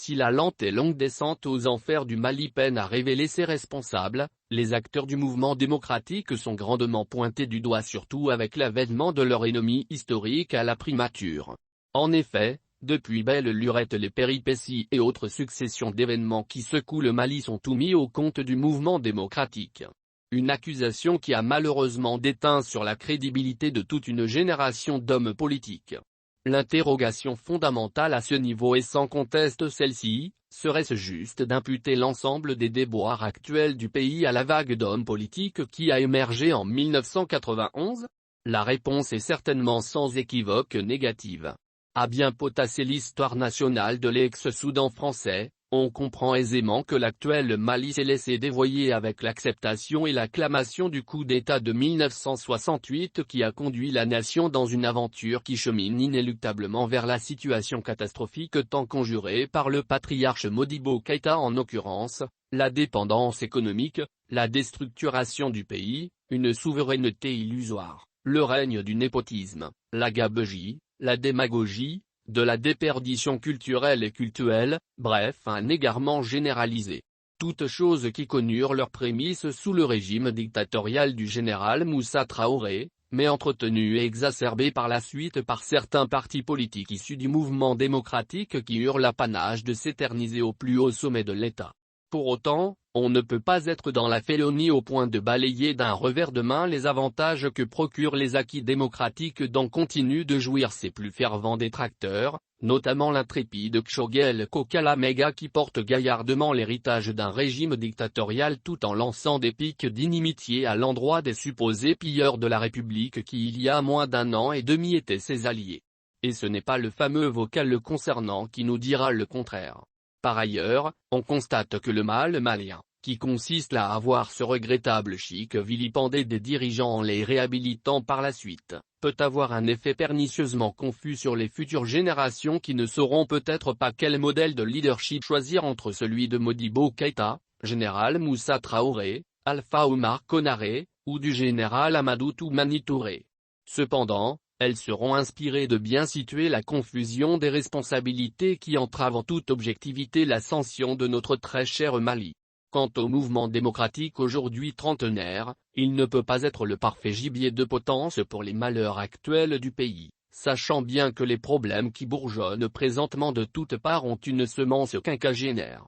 Si la lente et longue descente aux enfers du Mali peine à révéler ses responsables, les acteurs du mouvement démocratique sont grandement pointés du doigt, surtout avec l'avènement de leur ennemi historique à la primature. En effet, depuis belle lurette, les péripéties et autres successions d'événements qui secouent le Mali sont tout mis au compte du mouvement démocratique. Une accusation qui a malheureusement déteint sur la crédibilité de toute une génération d'hommes politiques. L'interrogation fondamentale à ce niveau est sans conteste celle-ci: serait-ce juste d'imputer l'ensemble des déboires actuels du pays à la vague d'hommes politiques qui a émergé en 1991? La réponse est certainement sans équivoque négative. À bien potasser l'histoire nationale de l'ex-Soudan français, on comprend aisément que l'actuel Mali s'est laissé dévoyer avec l'acceptation et l'acclamation du coup d'État de 1968 qui a conduit la nation dans une aventure qui chemine inéluctablement vers la situation catastrophique tant conjurée par le patriarche Modibo Keïta, en l'occurrence, la dépendance économique, la déstructuration du pays, une souveraineté illusoire, le règne du népotisme, la gabegie, la démagogie, de la déperdition culturelle et cultuelle, bref un égarement généralisé. Toutes choses qui connurent leurs prémices sous le régime dictatorial du général Moussa Traoré, mais entretenues et exacerbées par la suite par certains partis politiques issus du mouvement démocratique qui eurent l'apanage de s'éterniser au plus haut sommet de l'État. Pour autant, on ne peut pas être dans la félonie au point de balayer d'un revers de main les avantages que procurent les acquis démocratiques dont continuent de jouir ses plus fervents détracteurs, notamment l'intrépide Kshogel Kokalamega qui porte gaillardement l'héritage d'un régime dictatorial tout en lançant des piques d'inimitié à l'endroit des supposés pilleurs de la République qui il y a moins d'un an et demi étaient ses alliés. Et ce n'est pas le fameux vocal le concernant qui nous dira le contraire. Par ailleurs, on constate que le mal malien, qui consiste à avoir ce regrettable chic vilipendé des dirigeants en les réhabilitant par la suite, peut avoir un effet pernicieusement confus sur les futures générations qui ne sauront peut-être pas quel modèle de leadership choisir entre celui de Modibo Keïta, général Moussa Traoré, Alpha Oumar Konaré, ou du général Amadou Toumani Touré. Cependant, elles seront inspirées de bien situer la confusion des responsabilités qui entrave en toute objectivité l'ascension de notre très cher Mali. Quant au mouvement démocratique aujourd'hui trentenaire, il ne peut pas être le parfait gibier de potence pour les malheurs actuels du pays, sachant bien que les problèmes qui bourgeonnent présentement de toutes parts ont une semence quinquagénaire.